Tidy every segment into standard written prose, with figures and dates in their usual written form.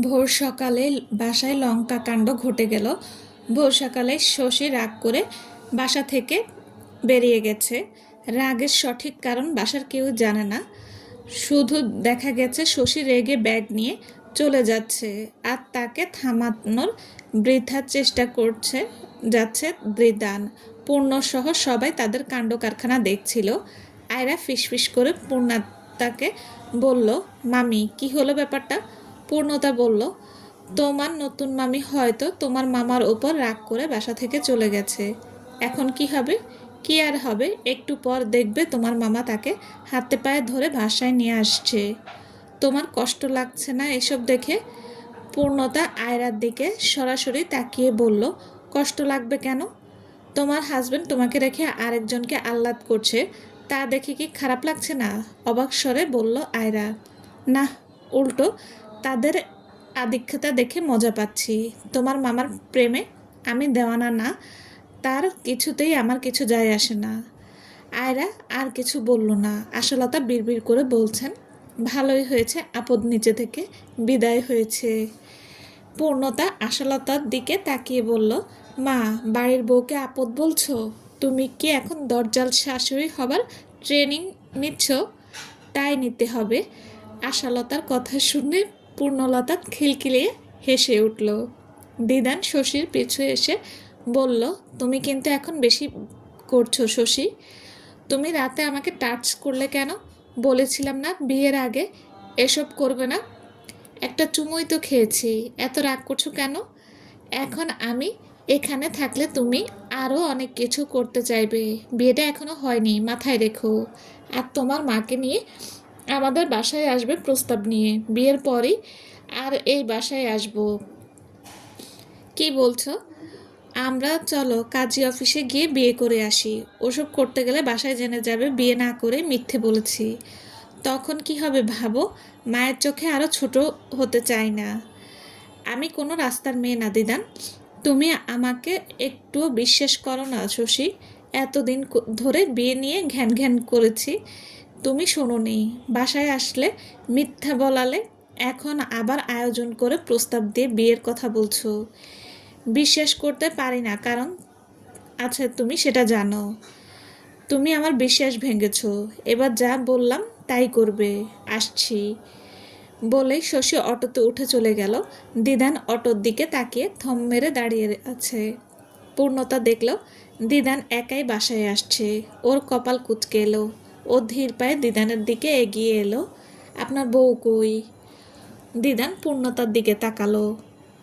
ভোর সকালে বাসায় লঙ্কা কাণ্ড ঘটে গেল। ভোর সকালে শশী রাগ করে বাসা থেকে বেরিয়ে গেছে। রাগের সঠিক কারণ বাসার কেউ জানে না। শুধু দেখা গেছে শশী রেগে ব্যাগ নিয়ে চলে যাচ্ছে, আর তাকে থামানোর বৃথা চেষ্টা যাচ্ছে দৃদান। পূর্ণসহ সবাই তাদের কাণ্ড কারখানা দেখছিল। আয়রা ফিসফিস করে পূর্ণাতাকে বলল, মামি কি হলো ব্যাপারটা? পূর্ণতা বলল, তোমার নতুন মামি হয়তো তোমার মামার ওপর রাগ করে বাসা থেকে চলে গেছে। এখন কি হবে? কি আর হবে, একটু পর দেখবে তোমার মামা তাকে হাতে পায়ে ধরে বাসায় নিয়ে আসছে। তোমার কষ্ট লাগছে না এসব দেখে? পূর্ণতা আয়রার দিকে সরাসরি তাকিয়ে বলল, কষ্ট লাগবে কেন? তোমার হাজবেন্ড তোমাকে রেখে আরেকজনকে আহ্লাদ করছে, তা দেখে কি খারাপ লাগছে না? অবাক স্বরে বলল আয়রা। না, উল্টো তাদের আধিক্যতা দেখে মজা পাচ্ছি। তোমার মামার প্রেমে আমি দেওয়ানা না, তার কিছুতেই আমার কিছু যায় আসে না। আয়রা আর কিছু বলল না। আশালতা বিড়বিড় করে বলছেন, ভালোই হয়েছে আপদ নিচে থেকে বিদায় হয়েছে। পূর্ণতা আশালতার দিকে তাকিয়ে বলল, মা, বাড়ির বউকে আপদ বলছো? তুমি কি এখন দরজাল শাশুড়ি হবার ট্রেনিং নিচ্ছ? তাই নিতে হবে। আশালতার কথা শুনে পূর্ণলতা খিলখিলিয়ে হেসে উঠল। দিদান শশীর পিছু এসে বলল, তুমি কিন্তু এখন বেশি করছো শশী। তুমি রাতে আমাকে টাচ করলে কেন? বলেছিলাম না বিয়ের আগে এসব করবে না? একটা চুমুই তো খেয়েছি, এত রাগ করছো কেন? এখন আমি এখানে থাকলে তুমি আরও অনেক কিছু করতে চাইবে। বিয়েটা এখনো হয়নি, মাথায় রেখো। আর তোমার মাকে নিয়ে আমাদের বাসায় আসবে প্রস্তাব নিয়ে, বিয়ের পরই আর এই বাসায় আসবো। কি বলছো? আমরা চলো কাজী অফিসে গিয়ে বিয়ে করে আসি। ওসব করতে গেলে বাসায় জেনে যাবে বিয়ে না করে মিথ্যে বলেছি। তখন কি হবে ভাবো? মায়ের চোখে আরও ছোট হতে চাই না। আমি কোনো রাস্তার মেয়ে না দিদান। তুমি আমাকে একটুও বিশ্বাস করো না শশী। এতদিন ধরে বিয়ে নিয়ে ঘ্যান ঘ্যান করেছি, তুমি শোনোনি। বাসায় আসলে মিথ্যা বলালে, এখন আবার আয়োজন করে প্রস্তাব দিয়ে বিয়ের কথা বলছো। বিশ্বাস করতে পারি না, কারণ আচ্ছা তুমি সেটা জানো। তুমি আমার বিশ্বাস ভেঙেছ। এবার যা বললাম তাই করবে। আসছি। বলেই শশী অটোতে উঠে চলে গেল। দিদান অটোর দিকে তাকিয়ে থম মেরে দাঁড়িয়ে আছে। পূর্ণতা দেখল দিদান একাই বাসায় আসছে। ওর কপাল কুঁচকে এলো। ও ধীর পায়ে দিদানের দিকে এগিয়ে এলো। আপনার বউ কই? দিদান পূর্ণতার দিকে তাকালো।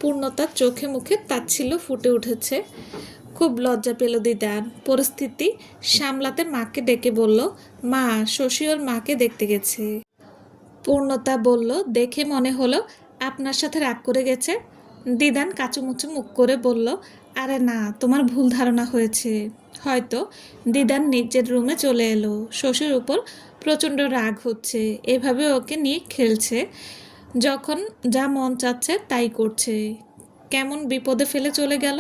পূর্ণতার চোখে মুখে তাচ্ছিল্য ফুটে উঠেছে। খুব লজ্জা পেল দিদান। পরিস্থিতি সামলাতে মাকে ডেকে বলল, মা, শশী ওর মাকে দেখতে গেছে। পূর্ণতা বলল, দেখে মনে হলো আপনার সাথে রাগ করে গেছে। দিদান কাচুমুচু মুখ করে বলল, আরে না, তোমার ভুল ধারণা হয়েছে হয়তো। দিদান নিজের রুমে চলে এলো। শশীর উপর প্রচণ্ড রাগ হচ্ছে, এভাবে ওকে নিয়ে খেলছে। যখন যা মন চাচ্ছে তাই করছে। কেমন বিপদে ফেলে চলে গেল।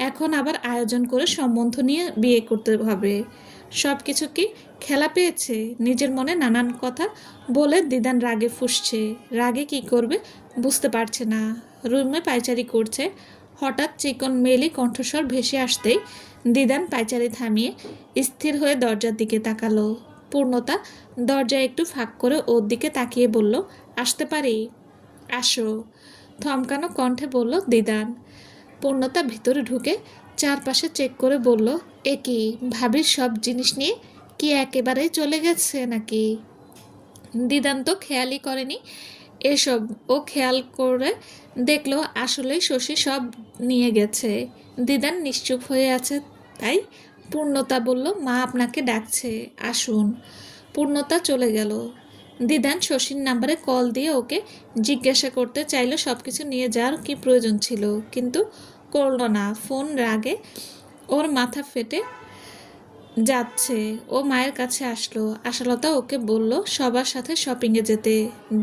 এখন আবার আয়োজন করে সম্বন্ধ নিয়ে বিয়ে করতে হবে। সব কিছু কি খেলা পেয়েছে? নিজের মনে নানান কথা বলে দিদান রাগে ফুঁসছে। রাগে কি করবে বুঝতে পারছে না। রুমে পায়চারি করছে। হঠাৎ চিকন মেলি কণ্ঠস্বর ভেসে আসতেই দিদান পায়চারি থামিয়ে স্থির হয়ে দরজার দিকে তাকালো। পূর্ণতা দরজায় একটু ফাঁক করে ওর দিকে তাকিয়ে বলল, আসতে পারি? আসো, থমকানো কণ্ঠে বলল দিদান। পূর্ণতা ভিতরে ঢুকে চারপাশে চেক করে বলল, এ কি, ভাবির সব জিনিস নিয়ে কি একেবারেই চলে গেছে নাকি? দিদান তো খেয়ালই করেনি এসব। ও খেয়াল করে দেখলো আসলেই শশী সব নিয়ে গেছে। দিদান নিশ্চুপ হয়ে আছে। তাই পূর্ণতা বলল, মা আপনাকে ডাকছে, আসুন। পূর্ণতা চলে গেল। দিদান শশীর নাম্বারে কল দিয়ে ওকে জিজ্ঞাসা করতে চাইল সব কিছু নিয়ে যাওয়ার কি প্রয়োজন ছিল, কিন্তু করল না। ফোন রাগে ওর মাথা ফেটে যাচ্ছে। ও মায়ের কাছে আসলো। আশালতা ওকে বলল সবার সাথে শপিংয়ে যেতে।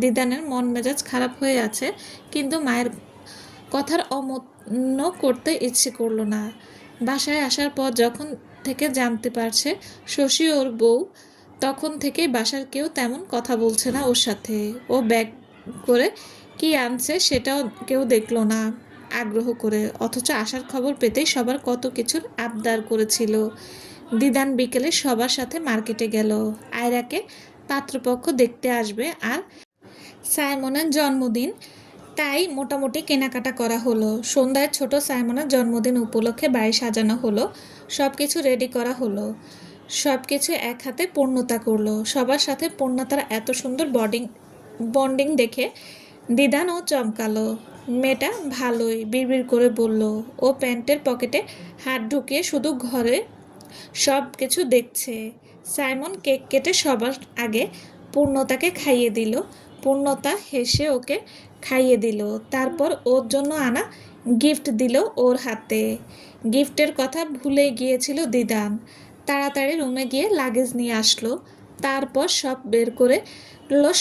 দিদানের মন মেজাজ খারাপ হয়ে আছে, কিন্তু মায়ের কথার অমান্য করতে ইচ্ছে করলো না। বাসায় আসার পর যখন থেকে জানতে পারছে শশী ওর বউ, তখন থেকেই বাসার কেউ তেমন কথা বলছে না ওর সাথে। ও ব্যাগ করে কি আনছে সেটাও কেউ দেখলো না আগ্রহ করে, অথচ আসার খবর পেতেই সবার কত কিছুর আবদার করেছিল। দিদান বিকেলে সবার সাথে মার্কেটে গেল। আয়রাকে পাত্রপক্ষ দেখতে আসবে আর সাইমনের জন্মদিন, তাই মোটামুটি কেনাকাটা করা হলো। সন্ধ্যায় ছোট সাইমনের জন্মদিন উপলক্ষে বাড়ি সাজানো হলো, সব কিছু রেডি করা হলো। সব কিছু এক হাতে পূর্ণতা করলো। সবার সাথে পূর্ণতার এত সুন্দর বন্ডিং দেখে দিদানও চমকালো। মেয়েটা ভালোই, বিড়বিড় করে বলল। ও প্যান্টের পকেটে হাত ঢুকিয়ে শুধু ঘরে সব কিছু দেখছে। সাইমন কেক কেটে সবার আগে পূর্ণতাকে খাইয়ে দিল। পূর্ণতা হেসে ওকে খাইয়ে দিল। তারপর ওর জন্য আনা গিফট দিল ওর হাতে। গিফটের কথা ভুলে গিয়েছিল দিদান। তাড়াতাড়ি রুমে গিয়ে লাগেজ নিয়ে আসলো। তারপর সব বের করে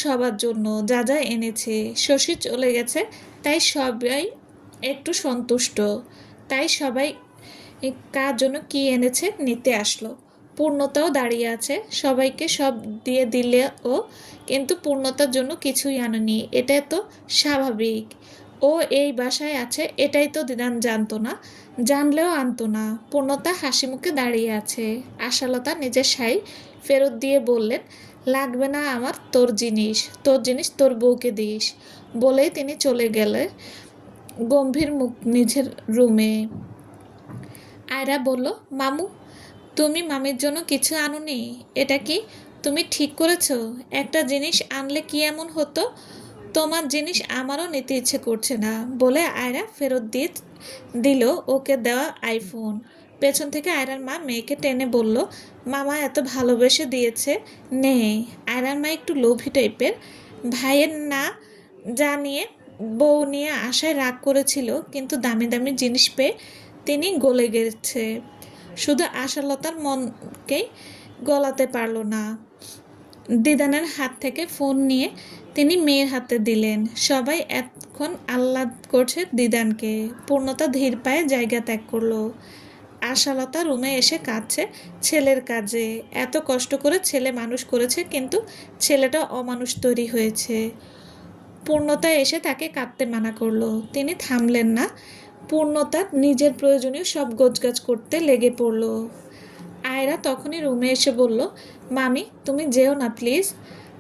সবার জন্য যা যা এনেছে। শশী চলে গেছে, তাই সবাই একটু সন্তুষ্ট। তাই সবাই কার জন্য কি এনেছে নিতে আসলো। পূর্ণতাও দাঁড়িয়ে আছে, সবাইকে সব দিয়ে দিলে ও, কিন্তু পূর্ণতার জন্য কিছুই আনেনি। এটা তো স্বাভাবিক, ও এই বাসায় আছে এটাই তো দিদান জানতো না, জানলেও আনতো না। পূর্ণতা হাসি মুখে দাঁড়িয়ে আছে। আশালতা নিজের শাড়ি ফেরত দিয়ে বললেন, লাগবে না আমার তোর জিনিস, তোর জিনিস তোর বউকে দিস। বলেই তিনি চলে গেলে গম্ভীর মুখ নিজের রুমে। আয়রা বলল, মামু তুমি মামির জন্য কিছু আনোনি? এটা কি তুমি ঠিক করেছো? একটা জিনিস আনলে কি এমন হতো? তোমার জিনিস আমারও নিতে ইচ্ছে করছে না, বলে আয়রা ফেরত দিয়ে দিল ওকে দেওয়া আইফোন। পেছন থেকে আয়রার মা মেয়েকে টেনে বলল, মামা এত ভালোবেসে দিয়েছে, নে। আয়রার মা একটু লোভী টাইপের। ভাইয়ের না জানিয়ে বউ নিয়ে আশায় রাগ করেছিল, কিন্তু দামি দামি জিনিস পেয়ে তিনি গলে গেছে। শুধু আশালতার মনকেই গলাতে পারল না। দিদানের হাত থেকে ফোন নিয়ে তিনি মেয়ের হাতে দিলেন। সবাই এখন আহ্লাদ করছে দিদানকে। পূর্ণতা ধীর পায়ে জায়গা ত্যাগ করলো। আশালতা রুমে এসে কাঁদছে ছেলের কাজে। এত কষ্ট করে ছেলে মানুষ করেছে, কিন্তু ছেলেটা অমানুষ তৈরি হয়েছে। পূর্ণতা এসে তাকে কাঁদতে মানা করলো, তিনি থামলেন না। পূর্ণতার নিজের প্রয়োজনীয় সব গোছগাছ করতে লেগে পড়ল। আয়রা তখনই রুমে এসে বলল, মামি তুমি যেও না প্লিজ,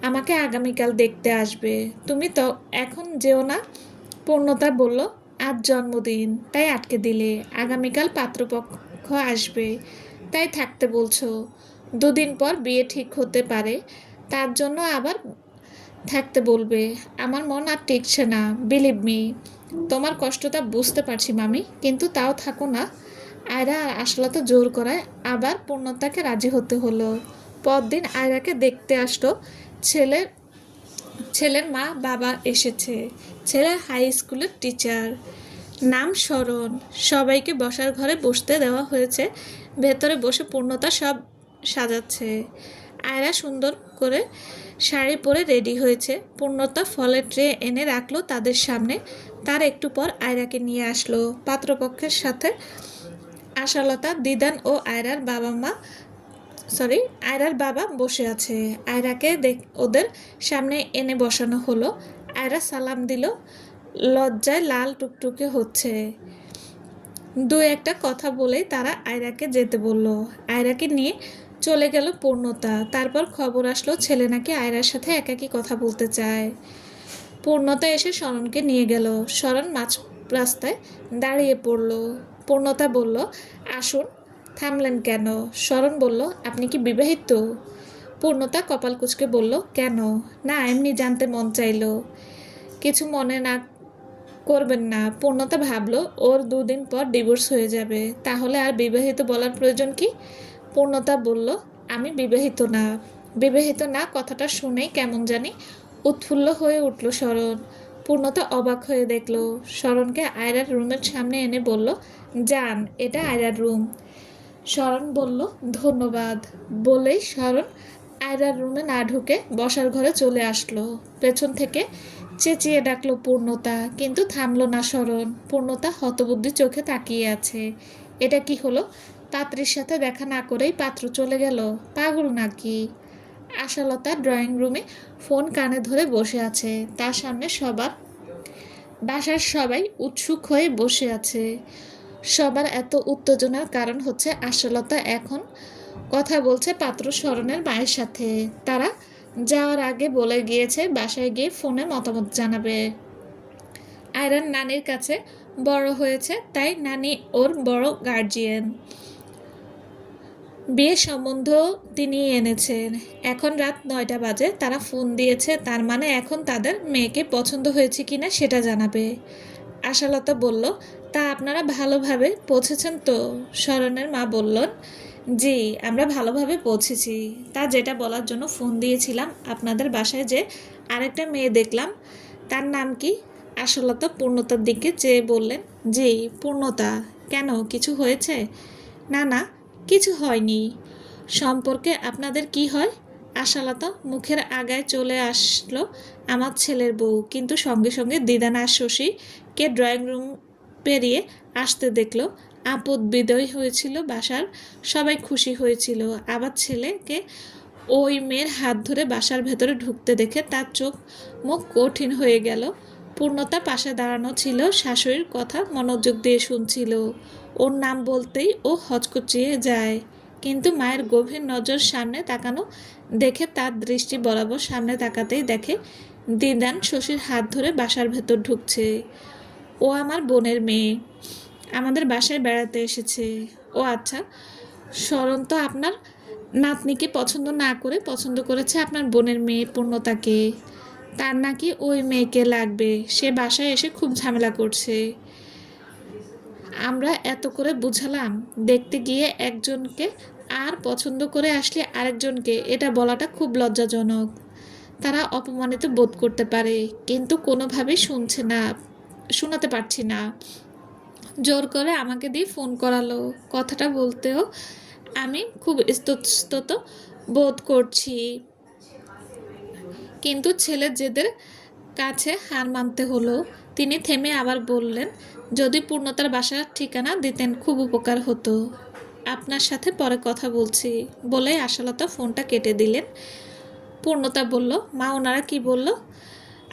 আমাকে আগামীকাল দেখতে আসবে। তুমি তো এখন যেও না। পূর্ণতা বলল, আজ জন্মদিন তাই আটকে দিলে, আগামীকাল পাত্রপক্ষ আসবে তাই থাকতে বলছো। দুদিন পর বিয়ে ঠিক হতে পারে, তার জন্য আবার থাকতে বলবে। আমার মন আর টিকছে না, বিলিভ মি। তোমার কষ্টটা বুঝতে পারছি মামি, কিন্তু তাও থাকো না। আয়রা আর আশালতা জোর করায় আবার পূর্ণতাকে রাজি হতে হলো। পরদিন আয়রাকে দেখতে আসলো ছেলের ছেলের মা বাবা এসেছে। ছেলে হাই স্কুলের টিচার, নাম শরণ। সবাইকে বসার ঘরে বসতে দেওয়া হয়েছে। ভেতরে বসে পূর্ণতা সব সাজাচ্ছে। আয়রা সুন্দর করে শাড়ি পরে রেডি হয়েছে। পূর্ণতা ফলের ট্রে এনে রাখলো তাদের সামনে। তার একটু পর আয়রাকে নিয়ে আসলো পাত্রপক্ষের সাথে। আশালতা, দিদান ও আয়রার বাবা বসে আছে। আয়রাকে ওদের সামনে এনে বসানো হলো। আয়রা সালাম দিল, লজ্জায় লাল টুকটুকে হচ্ছে। দু একটা কথা বলেই তারা আয়রাকে যেতে বলল। আয়রাকে নিয়ে চলে গেল পূর্ণতা। তারপর খবর আসলো ছেলে নাকি আয়রার সাথে একাকী কথা বলতে চায়। পূর্ণতা এসে শরণকে নিয়ে গেল। শরণ মাঝ রাস্তায় দাঁড়িয়ে পড়ল। পূর্ণতা বলল, আসুন। থামলেন কেন? শরণ বলল, আপনি কি বিবাহিত? পূর্ণতা কপাল কুঁচকে বলল, কেন? না, এমনি জানতে মন চাইল। কিছু মনে না করবেন না। পূর্ণতা ভাবলো ওর 2 দিন পর ডিভোর্স হয়ে যাবে, তাহলে আর বিবাহিত বলার প্রয়োজন কি? পূর্ণতা বলল, আমি বিবাহিত না। বিবাহিত না কথাটা শুনেই কেমন জানি উৎফুল্ল হয়ে উঠল শরণ। পূর্ণতা অবাক হয়ে দেখল। শরণকে আয়রার রুমের সামনে এনে বলল, যান, এটা আয়রার রুম। শরণ বলল, ধন্যবাদ। বলেই শরণ আয়রার রুমে না ঢুকে বসার ঘরে চলে আসলো। পেছন থেকে চেঁচিয়ে ডাকলো পূর্ণতা, কিন্তু থামলো না শরণ। পূর্ণতা হতবুদ্ধি চোখে তাকিয়ে আছে। এটা কি হলো? পাত্রীর সাথে দেখা না করেই পাত্র চলে গেল, পাগল নাকি? আশালতা ড্রয়িং রুমে ফোন কানে ধরে বসে আছে। তার সামনে সবার বাসার সবাই উৎসুক হয়ে বসে আছে। সবার এত উত্তেজনার কারণ হচ্ছে আশালতা এখন কথা বলছে পাত্র স্মরণের মায়ের সাথে। তারা যাওয়ার আগে বলে গিয়েছে বাসায় গিয়ে ফোনে মতামত জানাবে। আয়রান নানির কাছে বড় হয়েছে, তাই নানি ওর বড় গার্জিয়ান। বিয়ে সম্বন্ধ তিনি এনেছেন। এখন রাত ৯টা বাজে। তারা ফোন দিয়েছে, তার মানে এখন তাদের মেয়েকে পছন্দ হয়েছে কিনা সেটা জানাবে। আশালতা বলল, তা আপনারা ভালোভাবে পৌঁছেছেন তো? শরণের মা বললেন, জি আমরা ভালোভাবে পৌঁছেছি। তা যেটা বলার জন্য ফোন দিয়েছিলাম, আপনাদের বাসায় যে আরেকটা মেয়ে দেখলাম, তার নাম কি? আশালতা পূর্ণতার দিকে চেয়ে বললেন, জি পূর্ণতা। কেন, কিছু হয়েছে? না না, কিছু হয়নি। সম্পর্কে আপনাদের কি হয়? আশালতা মুখের আগায় চলে আসলো আমার ছেলের বউ, কিন্তু সঙ্গে সঙ্গে দিদান আর শশীকে ড্রয়িং রুম পেরিয়ে আসতে দেখলো। আপদ বিদয় হয়েছিল বাসার সবাই, খুশি হয়েছিল। আবার ছেলেকে ওই মেয়ের হাত ধরে বাসার ভেতরে ঢুকতে দেখে তার চোখ মুখ কঠিন হয়ে গেল। পূর্ণতা পাশে দাঁড়ানো ছিল, শাশুড়ির কথা মনোযোগ দিয়ে শুনছিল। ওর নাম বলতেই ও হচকচিয়ে যায়, কিন্তু মায়ের গভীর নজর সামনে তাকানো দেখে তার দৃষ্টি বরাবর সামনে তাকাতেই দেখে দিদান শশীর হাত ধরে বাসার ভেতর ঢুকছে। ও আমার বোনের মেয়ে, আমাদের বাসায় বেড়াতে এসেছে। ও আচ্ছা, শরণ তো আপনার নাতনিকে পছন্দ না করে পছন্দ করেছে আপনার বোনের মেয়ে পূর্ণতাকে। তার নাকি ওই মেয়েকে লাগবে, সে বাসায় এসে খুব ঝামেলা করছে। আমরা এত করে বুঝালাম, দেখতে গিয়ে একজনকে আর পছন্দ করে আসলে আরেকজনকে, এটা বলাটা খুব লজ্জাজনক। তারা অপমানিত বোধ করতে পারে, কিন্তু কোনোভাবেই শোনাতে পারছি না। জোর করে আমাকে দিয়ে ফোন করালো। কথাটা বলতেও আমি খুব ইতস্তত বোধ করছি, কিন্তু ছেলের জেদের কাছে হার মানতে হলো। তিনি থেমে আবার বললেন, যদি পূর্ণতার বাসার ঠিকানা দিতেন খুব উপকার হতো। আপনার সাথে পরে কথা বলছি বলে আশালতা ফোনটা কেটে দিলেন। পূর্ণতা বলল, মা ওনারা কি বলল?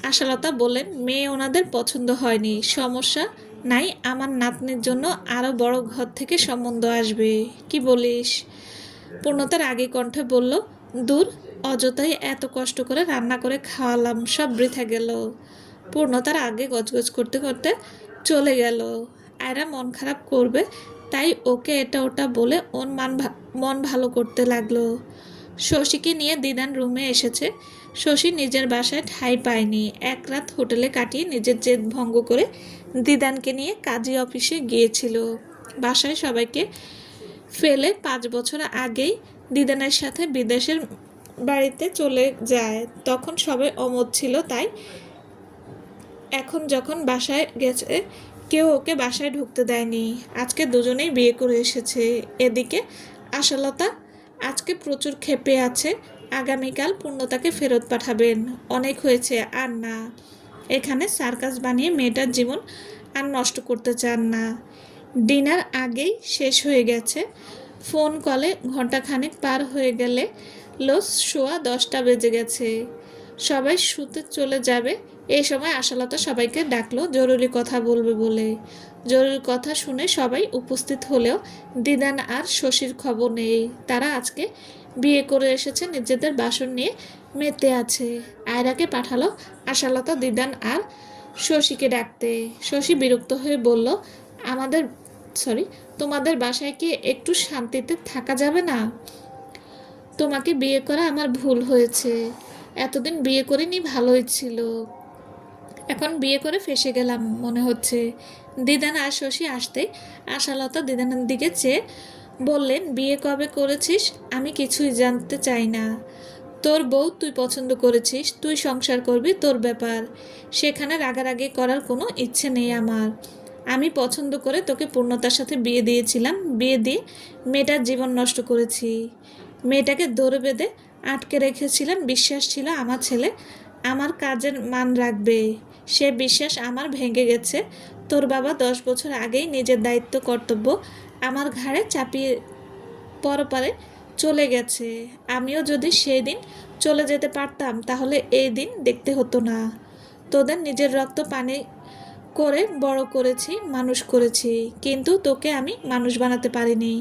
আশালতা বললেন, মেয়ে ওনাদের পছন্দ হয়নি। সমস্যা নাই, আমার নাতনির জন্য আরও বড় ঘর থেকে সম্বন্ধ আসবে। কি বলিস? পূর্ণতার আগে কণ্ঠে বলল, দূর, অযথাই এত কষ্ট করে রান্না করে খাওয়ালাম, সব বৃথা গেল। পূর্ণতার আগে গজগজ করতে করতে চলে গেল। আয়রা মন খারাপ করবে, তাই ওকে এটা ওটা বলে ওর মন ভালো করতে লাগলো। শশীকে নিয়ে দিদান রুমে এসেছে। শশী নিজের বাসায় ঠাঁই পায়নি। এক রাত হোটেলে কাটিয়ে নিজের জেদ ভঙ্গ করে দিদানকে নিয়ে কাজী অফিসে গিয়েছিল। বাসায় সবাইকে ফেলে 5 বছর আগেই দিদানের সাথে বিদেশের বাড়িতে চলে যায়। তখন সবাই অমত ছিল, তাই এখন যখন বাসায় গেছে কেউ ওকে বাসায় ঢুকতে দেয়নি। আজকে দুজনেই বিয়ে করে এসেছে। এদিকে আশালতা আজকে প্রচুর ক্ষেপে আছে। আগামীকাল পূর্ণতাকে ফেরত পাঠাবেন। অনেক হয়েছে, আর না। এখানে সার্কাস বানিয়ে মেয়েটার জীবন আর নষ্ট করতে চান না। ডিনার আগেই শেষ হয়ে গেছে। ফোন কলে ঘণ্টাখানেক পার হয়ে গেলে সোয়া 10টা বেজে গেছে। সবাই শুতে চলে যাবে। এই সময় আশালতা সবাইকে ডাকলো জরুরি কথা বলবে বলে। জরুরি কথা শুনে সবাই উপস্থিত হলেও দিদান আর শশীর খবর নেই। তারা আজকে বিয়ে করে এসেছে, নিজেদের বাসন নিয়ে মেতে আছে। আয়রাকে পাঠালো আশালতা দিদান আর শশীকে ডাকতে। শশী বিরক্ত হয়ে বলল, তোমাদের বাসায় কি একটু শান্তিতে থাকা যাবে না? তোমাকে বিয়ে করা আমার ভুল হয়েছে। এতদিন বিয়ে করিনি, ভালোই ছিল। এখন বিয়ে করে ফেসে গেলাম মনে হচ্ছে। দিদান আর শশী আসতে আশালতা দিদানের দিকে চেয়ে বললেন, বিয়ে কবে করেছিস আমি কিছুই জানতে চাই না। তোর বউ তুই পছন্দ করেছিস, তুই সংসার করবি, তোর ব্যাপার। সেখানে রাগারাগি করার কোনো ইচ্ছে নেই আমার। আমি পছন্দ করে তোকে পূর্ণতার সাথে বিয়ে দিয়েছিলাম। বিয়ে দিয়ে মেয়েটার জীবন নষ্ট করেছি। মেয়েটাকে দৌড়ে বেঁধে আটকে রেখেছিলাম। বিশ্বাস ছিল আমার ছেলে আমার কাজের মান রাখবে। সে বিশ্বাস আমার ভেঙে গেছে। তোর বাবা 10 বছর আগেই নিজের দায়িত্ব কর্তব্য আমার ঘাড়ে চাপিয়ে পরপারে চলে গেছে। আমিও যদি সেই দিন চলে যেতে পারতাম, তাহলে এই দিন দেখতে হতো না। তোদের নিজের রক্ত পানি করে বড় করেছি, মানুষ করেছি, কিন্তু তোকে আমি মানুষ বানাতে পারিনি।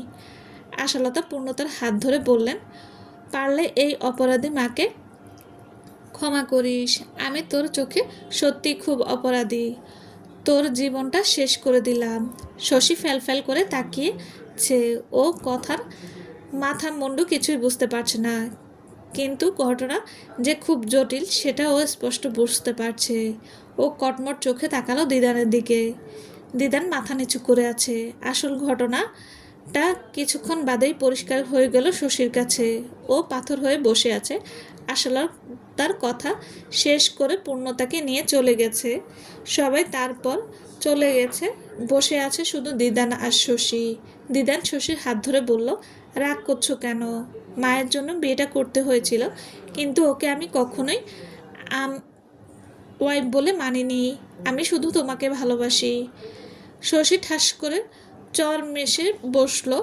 আশালতা পূর্ণতার হাত ধরে বললেন, পারলে এই অপরাধী মাকে ক্ষমা করিস। আমি তোর চোখে সত্যি খুব অপরাধী। তোর জীবনটা শেষ করে দিলাম। শশী ফ্যাল করে তাকিয়েছে। ও কথার মাথা মুন্ডু কিছুই বুঝতে পারছে না, কিন্তু ঘটনা যে খুব জটিল সেটা ও স্পষ্ট বুঝতে পারছে। ও কটমট চোখে তাকালো দিদানের দিকে। দিদান মাথা নিচু করে আছে। আসল ঘটনাটা কিছুক্ষণ বাদেই পরিষ্কার হয়ে গেল শশীর কাছে। ও পাথর হয়ে বসে আছে। আসলে তার কথা শেষ করে পূর্ণতাকে নিয়ে চলে গেছে। সবাই তারপর চলে গেছে। বসে আছে শুধু দিদান আর শশী। দিদান শশীর হাত ধরে বলল, রাগ করছো কেন? মায়ের জন্য বিয়েটা করতে হয়েছিল, কিন্তু ওকে আমি কখনোই ওয়াইফ বলে মানিনি। আমি শুধু তোমাকে ভালোবাসি। শশী ঠাস করে চর মেশে বসলো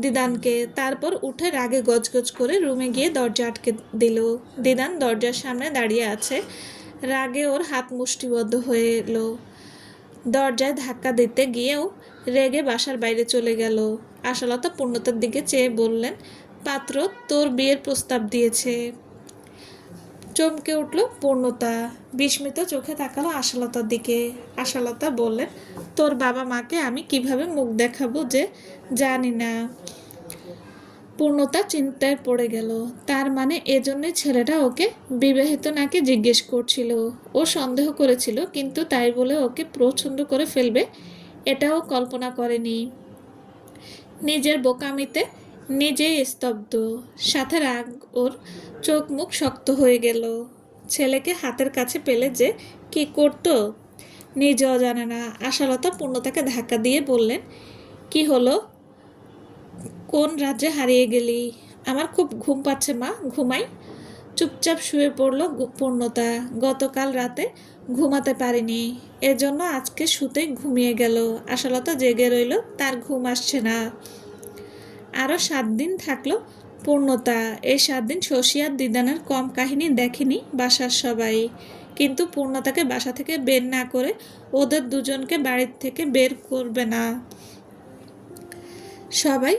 দিদানকে। তারপর উঠে রাগে গজগজ করে রুমে গিয়ে দরজা আটকে দিল। দিদান দরজার সামনে দাঁড়িয়ে আছে। রাগে ওর হাত মুষ্টিবদ্ধ হয়ে এলো। দরজায় ধাক্কা দিতে গিয়েও রেগে বাসার বাইরে চলে গেল। আশালতা পূর্ণতার দিকে চেয়ে বললেন, পাত্র তোর বিয়ের প্রস্তাব দিয়েছে। চমকে উঠল পূর্ণতা। বিস্মিত চোখে তাকালো আশালতার দিকে। আশালতা বললেন, তোর বাবা মাকে আমি কিভাবে মুখ দেখাবো যে জানি না। পূর্ণতা চিন্তায় পড়ে গেল। তার মানে এজন্যই ছেলেটা ওকে বিবাহিত নাকি জিজ্ঞেস করছিল। ও সন্দেহ করেছিল, কিন্তু তাই বলে ওকে পছন্দ করে ফেলবে এটাও কল্পনা করেনি। নিজের বোকামিতে নিজেই স্তব্ধ, সাথে রাগ। ওর চোখ মুখ শক্ত হয়ে গেল। ছেলেকে হাতের কাছে পেলে যে কি করতো নিজেও জানে না। আশালতা পূর্ণতাকে ধাক্কা দিয়ে বললেন, কি হলো? কোন রাজ্যে হারিয়ে গেলি? আমার খুব ঘুম পাচ্ছে মা, ঘুমাই। চুপচাপ শুয়ে পড়ল পূর্ণতা। গতকাল রাতে ঘুমাতে পারিনি, এজন্য আজকে শুতে ঘুমিয়ে গেল। আশালতা জেগে রইল, তার ঘুম আসছে না। আরও 7 দিন থাকলো পূর্ণতা। এই 7 দিন শশী আর দিদানের কম কাহিনী দেখেনি বাসার সবাই, কিন্তু পূর্ণতাকে বাসা থেকে বের না করে ওদের দুজনকে বাড়ির থেকে বের করবে না সবাই।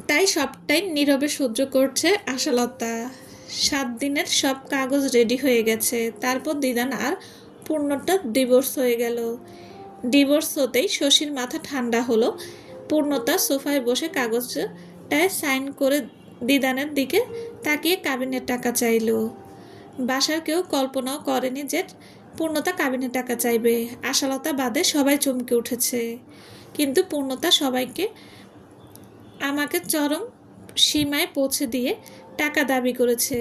তাই সবটাই নীরবে সহ্য করছে আশালতা। 7 দিনের সব কাগজ রেডি হয়ে গেছে। তারপর দিদান আর পূর্ণতার ডিভোর্স হয়ে গেল। ডিভোর্স হতেই শশীর মাথা ঠান্ডা হলো। পূর্ণতা সোফায় বসে কাগজটায় সাইন করে দিদানের দিকে তাকিয়ে কাবিনের টাকা চাইল। বাসার কেউ কল্পনাও করেনি যে পূর্ণতা কাবিনের টাকা চাইবে। আশালতা বাদে সবাই চমকে উঠেছে, কিন্তু পূর্ণতা সবাইকে আমাকে চরম সীমায় পৌঁছে দিয়ে টাকা দাবি করেছে।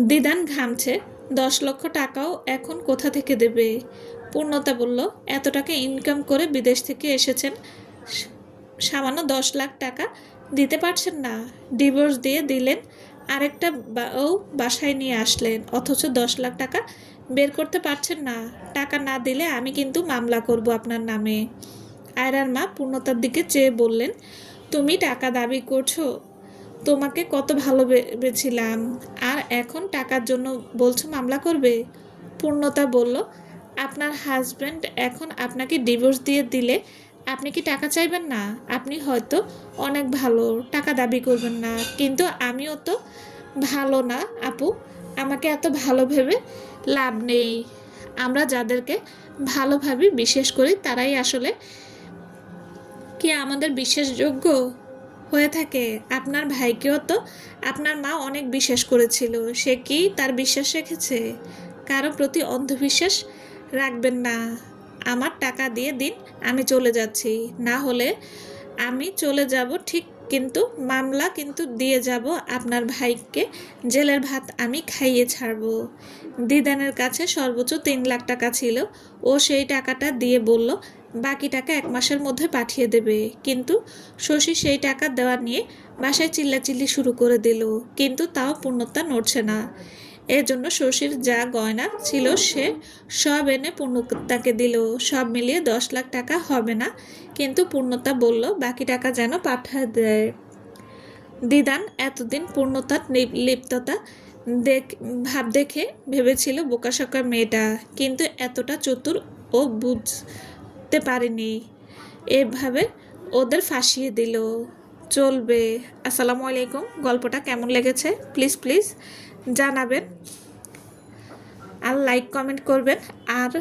দিদান ঘামছে। 10 লক্ষ টাকাও এখন কোথা থেকে দেবে? পূর্ণতা বলল, এত টাকা ইনকাম করে বিদেশ থেকে এসেছেন, সামান্য 10 লাখ টাকা দিতে পারছেন না? ডিভোর্স দিয়ে দিলেন, আরেকটা বাসায় নিয়ে আসলেন, অথচ 10 লাখ টাকা বের করতে পারছেন না। টাকা না দিলে আমি কিন্তু মামলা করব আপনার নামে। আয়রার মা পূর্ণতার দিকে চেয়ে বললেন, তুমি টাকা দাবি করছো? তোমাকে কত ভালোবেসেছিলাম, আর এখন টাকার জন্য বলছো মামলা করবে? পূর্ণতা বলল, আপনার হাজব্যান্ড এখন আপনাকে ডিভোর্স দিয়ে দিলে আপনি কি টাকা চাইবেন না? আপনি হয়তো অনেক ভালো, টাকা দাবি করবেন না, কিন্তু আমিও তো ভালো না আপু। আমাকে এত ভালো ভেবে লাভ নেই। আমরা যাদেরকে ভালো ভাবি, বিশেষ করি, তারাই আসলে কি আমাদের বিশ্বাসযোগ্য হয়ে থাকে। আপনার ভাইকেও তো আপনার মা অনেক বিশ্বাস করেছিল। সে কি তার বিশ্বাস রেখেছে? কারো প্রতি অন্ধবিশ্বাস রাখবেন না। আমার টাকা দিয়ে দিন, আমি চলে যাচ্ছি। না হলে আমি চলে যাব ঠিক, কিন্তু মামলা কিন্তু দিয়ে যাব। আপনার ভাইকে জেলের ভাত আমি খাইয়ে ছাড়ব। দিদানের কাছে সর্বোচ্চ 3 লাখ টাকা ছিল। ও সেই টাকাটা দিয়ে বলল বাকি টাকা 1 মাসের মধ্যে পাঠিয়ে দেবে। কিন্তু শশী সেই টাকা দেওয়া নিয়ে বাসায় চিল্লাচিল্লি শুরু করে দিল, কিন্তু তাও পূর্ণতা নড়ছে না। এর জন্য শশীর যা গয়না ছিল সে সব এনে পূর্ণতাকে দিল। সব মিলিয়ে 10 লাখ টাকা হবে না, কিন্তু পূর্ণতা বলল বাকি টাকা যেন পাঠিয়ে দেয়। দিদান এতদিন পূর্ণতার লিপ্ততা ভাব দেখে ভেবেছিল বোকাশোকা মেয়েটা, কিন্তু এতটা চতুর ও বুঝতে পারেনি, এভাবে ওদের ফাঁসিয়ে দিল। চলবে। আসসালামু আলাইকুম। গল্পটা কেমন লেগেছে প্লিজ প্লিজ জানাবেন, আর লাইক কমেন্ট করবেন। আর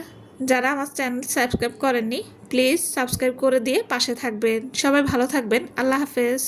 যারা আমার চ্যানেল সাবস্ক্রাইব করেননি প্লিজ সাবস্ক্রাইব করে দিয়ে পাশে থাকবেন। সবাই ভালো থাকবেন। আল্লাহ হাফেজ।